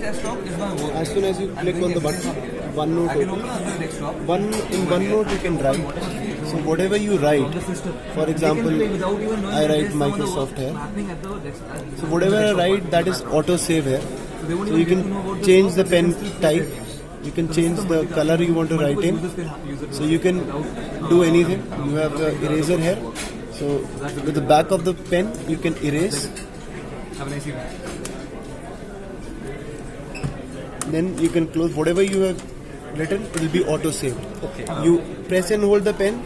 desktop is going to work. As soon as you click on the button, OneNote I can opens. open another desktop. In OneNote you can write. So whatever you write, for example, I write Microsoft here. So whatever I write, that is auto save here. So you can change the pen type. You can change the color you want to write in. So you can do anything. You have the eraser here. So with the back of the pen, you can erase. Have a nice evening. Then you can close whatever you have written. It will be auto saved. Okay. You press and hold the pen.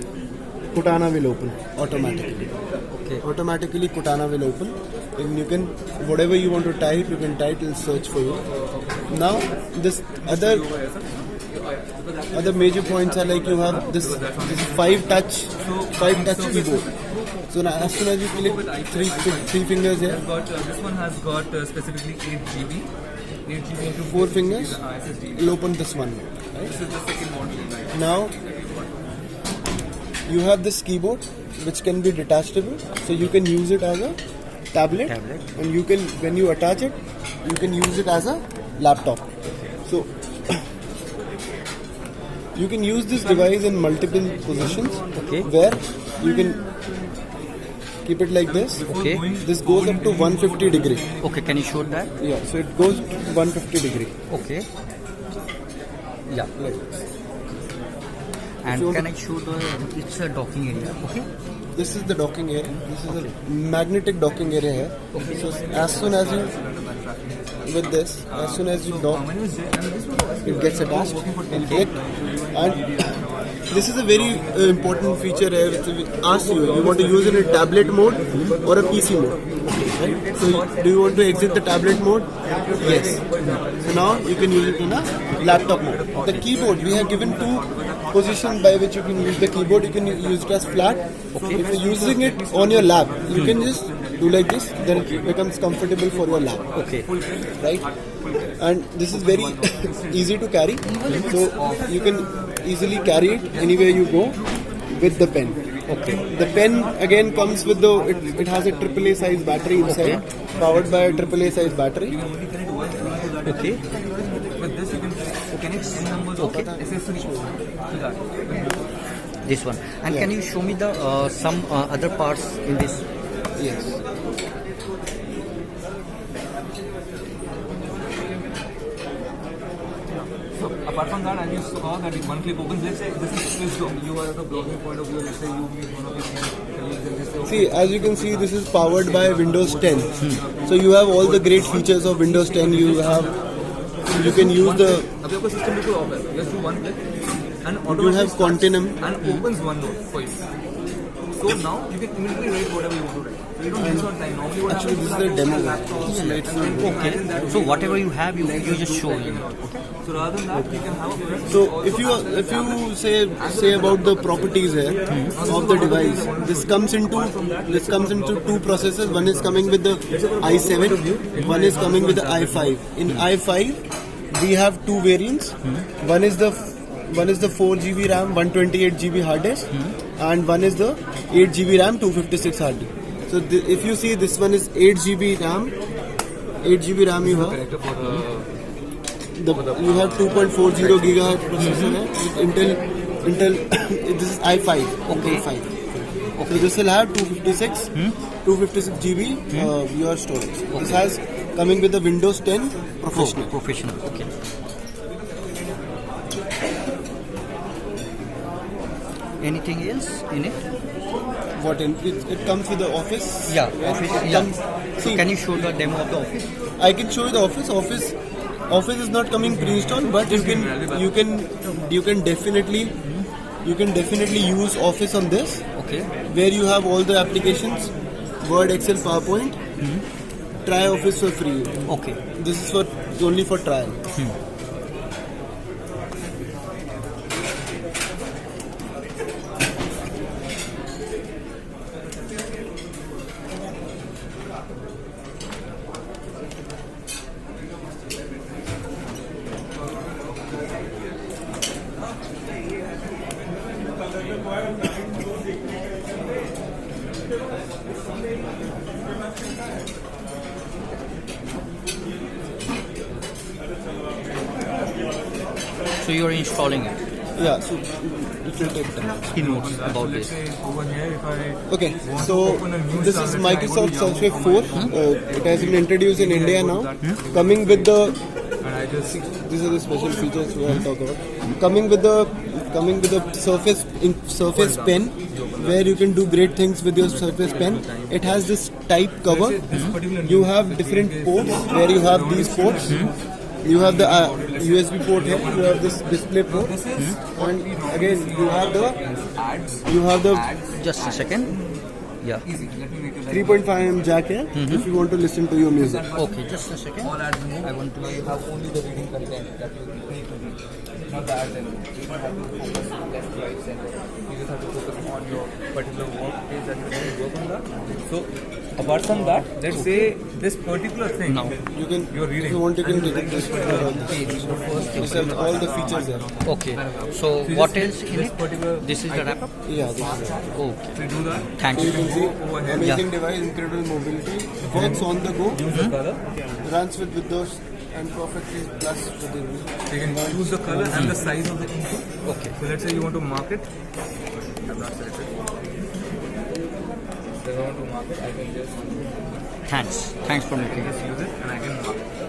Cortana will open automatically. Okay. Automatically Cortana will open. And you can, whatever you want to type, you can type and search for you. Now, this other major points are like you have this 5-touch keyboard. So now, as soon as you click three fingers here, This one has got specifically 8 GB. 8 GB into 4 fingers, SSD. you'll open this one. Right? This is the second model. Right? Now, you have this keyboard which can be detachable, so you can use it as a tablet. And you can, when you attach it, you can use it as a laptop. So you can use this device in multiple positions. Okay. Where you can keep it like this. Okay. This goes up to 150 degree. Okay, can you show that? Yeah, so it goes to 150 degree. Okay. Yeah. Like this. And can I show it's a docking area? Okay. This is the docking area. This is a magnetic docking area here. So as soon as you, with this, as soon as you dock, it gets attached and clicked. And this is a very important feature here. Which asks you want to use it in tablet mode or a PC mode. Right? So do you want to exit the tablet mode? Yes. So now you can use it in a laptop mode. The keyboard, we have given 2 positions by which you can use the keyboard. You can use it as flat. Okay. If you're using it on your lap, you can just do like this, then it becomes comfortable for your lap. Okay. Right? And this is very easy to carry. So you can easily carry it anywhere you go with the pen. Okay. The pen again comes with the, it has a AAA size battery inside, powered by a AAA size battery. Okay. With this, you can connect any numbers of accessories to that. This one. And can you show me the some other parts in this? Yes. So apart from that, as you saw that if one clip opens, let's say this is switched on. You are at a blogging point of view. Let's say you meet one of your colleagues and they say, See, as you can see, this is powered by Windows 10. So you have all the great features of Windows 10. You can use the. अब आपका system बिल्कुल off है. Just do one click and You automatically have starts Continuum. and opens OneNote for you. So now you can immediately write whatever you want to write. So you don't miss on time. Normally what Actually, happens this is a demo. Okay. So whatever you have, you just show. So rather than that, you can have a press. So if you say about the properties here of the device, this comes into 2 processors. One is coming with the i7, one is coming with the i5. In i5, we have 2 variants. One is the 4 GB RAM, 128 GB hard disk, and one is the 8 GB RAM, 256 hard disk. So if you see, this one is 8 GB RAM. 8 GB RAM you have. You have 2.40 gigahertz processor here. Intel this is i5. Okay. Intel 5. So this will have 256 GB your storage. This has coming with the Windows 10 Professional. Professional. Okay. Anything else in it? What it comes with the Office. Yeah, Office. Yeah. So See, can you show the demo of the Office? I can show you the Office. Office is not coming pre-installed, but you can definitely use Office on this. Okay. Where you have all the applications, Word, Excel, PowerPoint. Try Office for free. Okay. This is only for trial. So you are installing it. Yeah, so it will take time. He knows about Let's this. say over here, if I Okay, want so to open a new this star, is let's say I Microsoft go to Surface Yahoo, 4. It has been introduced in India now. Coming with the and I just these are the special features we will talk about. Coming with the Surface Pen, where you can do great things with your Surface Pen. It has this type cover. You have different ports where you have these ports. You have the USB port here. You have this display port, and again you have the Just a second. Yeah. 3.5 mm jack here if you want to listen to your music. Okay, just a second. all ads remove. I want to. Now you have only the reading content that you need to read, not the ads anymore. You don't have to focus on left, right, center. You just have to focus on your particular work page that you want to work on that. So apart from that, let's say this particular thing. Now. You can, You're reading. if you want, you can take this. First This has all the features there. Okay. So what else in this it? particular This is the wrap up. Yeah, this is it. Okay. So you do that. Thanks. So you can see Over here. amazing device, incredible mobility, works on the go, Use the color. runs with Windows and perfectly plus with the So you can choose the color and the size of the input. Okay. So let's say you want to mark it. I'm not selected. If I want to mark it, I can just Thanks. Thanks for making it. use it and I can mark it.